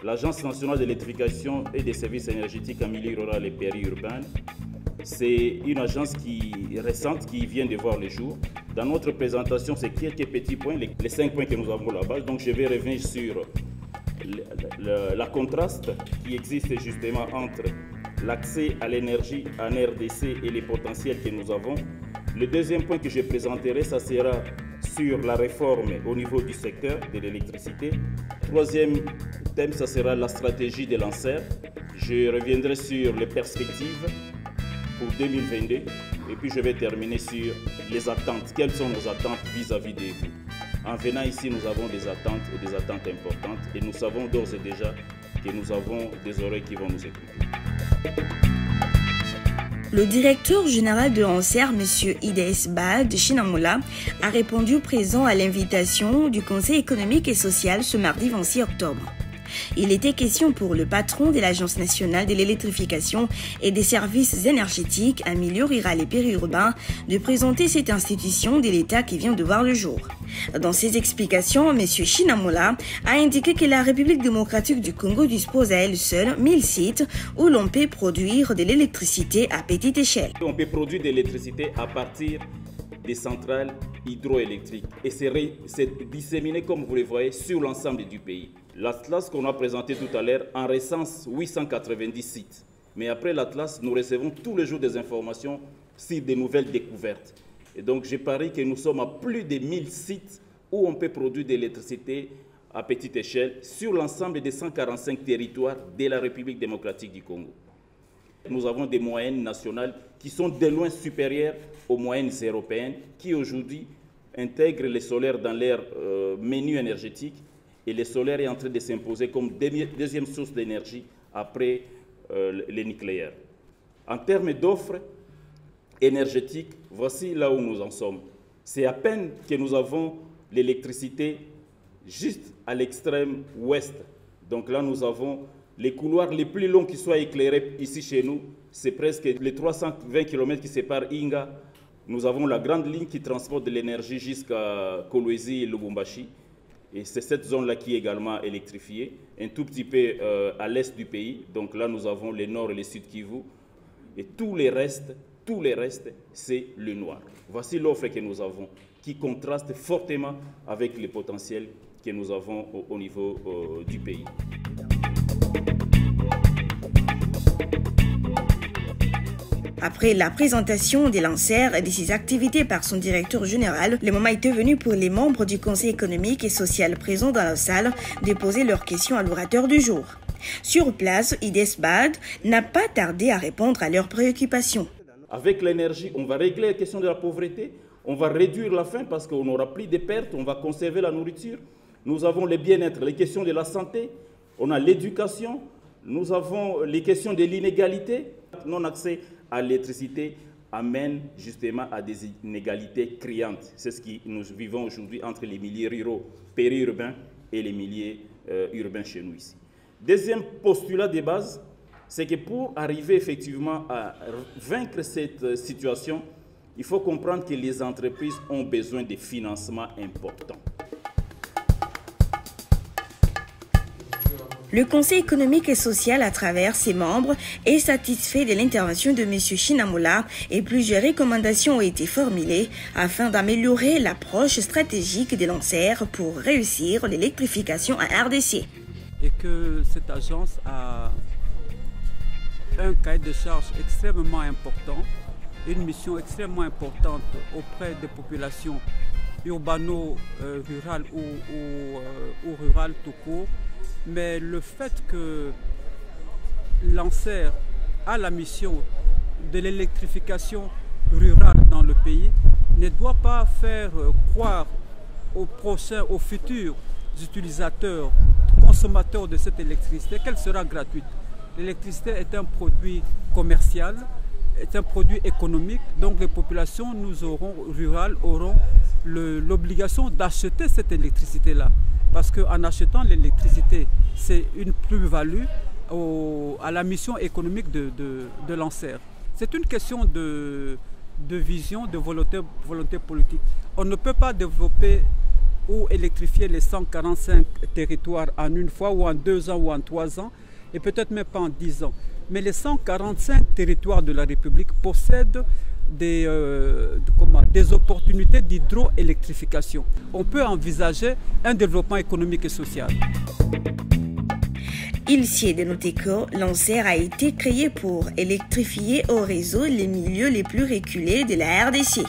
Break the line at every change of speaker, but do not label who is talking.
l'Agence nationale d'électrification et des services énergétiques en milieu rural et périurbain, c'est une agence récente qui vient de voir le jour. Dans notre présentation, c'est quelques petits points, les 5 points que nous avons là-bas. Donc je vais revenir sur la contraste qui existe justement entre l'accès à l'énergie en RDC et les potentiels que nous avons. Le deuxième point que je présenterai, ça sera sur la réforme au niveau du secteur de l'électricité. Troisième thème, ça sera la stratégie des lanceurs. Je reviendrai sur les perspectives pour 2022 et puis je vais terminer sur les attentes. Quelles sont nos attentes vis-à-vis de vous? En venant ici, nous avons des attentes et des attentes importantes et nous savons d'ores et déjà que nous avons des oreilles qui vont nous écouter.
Le directeur général de l'ANSER, M. Ides Bad Chinamoula, a répondu présent à l'invitation du Conseil économique et social ce mardi 26 octobre. Il était question pour le patron de l'Agence nationale de l'électrification et des services énergétiques en milieu rural et périurbain de présenter cette institution de l'État qui vient de voir le jour. Dans ses explications, M. Chinamoula a indiqué que la République démocratique du Congo dispose à elle seule 1000 sites où l'on peut produire de l'électricité à petite échelle.
On peut produire de l'électricité à partir des centrales hydroélectriques et c'est disséminé, comme vous le voyez, sur l'ensemble du pays. L'Atlas qu'on a présenté tout à l'heure en recense 890 sites. Mais après l'Atlas, nous recevons tous les jours des informations sur des nouvelles découvertes. Et donc, je parie que nous sommes à plus de 1000 sites où on peut produire de l'électricité à petite échelle sur l'ensemble des 145 territoires de la République démocratique du Congo. Nous avons des moyennes nationales qui sont de loin supérieures aux moyennes européennes qui aujourd'hui intègrent le solaire dans leur menu énergétique et le solaire est en train de s'imposer comme deuxième source d'énergie après le nucléaire. En termes d'offres énergétiques, voici là où nous en sommes. C'est à peine que nous avons l'électricité juste à l'extrême ouest. Donc là, nous avons les couloirs les plus longs qui soient éclairés ici chez nous. C'est presque les 320 km qui séparent Inga. Nous avons la grande ligne qui transporte de l'énergie jusqu'à Kolwezi et Lubumbashi. Et c'est cette zone-là qui est également électrifiée, un tout petit peu à l'est du pays. Donc là, nous avons le nord et le sud Kivu. Et tout le reste, c'est le noir. Voici l'offre que nous avons, qui contraste fortement avec les potentiels que nous avons au niveau du pays.
Après la présentation des lanceurs et de ses activités par son directeur général, le moment était venu pour les membres du Conseil économique et social présents dans la salle de poser leurs questions à l'orateur du jour. Sur place, Ides Bad n'a pas tardé à répondre à leurs préoccupations.
Avec l'énergie, on va régler la question de la pauvreté, on va réduire la faim parce qu'on n'aura plus de pertes, on va conserver la nourriture. Nous avons le bien-être, les questions de la santé, on a l'éducation, nous avons les questions de l'inégalité. Non-accès à l'électricité amène justement à des inégalités criantes. C'est ce que nous vivons aujourd'hui entre les milieux ruraux périurbains et les milieux urbains chez nous ici. Deuxième postulat de base, c'est que pour arriver effectivement à vaincre cette situation, il faut comprendre que les entreprises ont besoin de financements importants.
Le Conseil économique et social, à travers ses membres, est satisfait de l'intervention de M. Chinamoula et plusieurs recommandations ont été formulées afin d'améliorer l'approche stratégique des lanceurs pour réussir l'électrification en RDC.
Et que cette agence a un cahier de charge extrêmement important, une mission extrêmement importante auprès des populations urbano-rurales ou rurales tout court. Mais le fait que l'ANSER a la mission de l'électrification rurale dans le pays ne doit pas faire croire aux futurs utilisateurs, consommateurs de cette électricité qu'elle sera gratuite. L'électricité est un produit commercial, est un produit économique, donc les populations rurales auront l'obligation d'acheter cette électricité-là. Parce qu'en achetant l'électricité, c'est une plus-value à la mission économique de l'ANSER. C'est une question de vision, de volonté politique. On ne peut pas développer ou électrifier les 145 territoires en une fois, ou en 2 ans, ou en 3 ans, et peut-être même pas en 10 ans. Mais les 145 territoires de la République possèdent des opportunités d'hydroélectrification. On peut envisager un développement économique et social.
Il s'y est dénoté que l'ANSER a été créé pour électrifier au réseau les milieux les plus reculés de la RDC.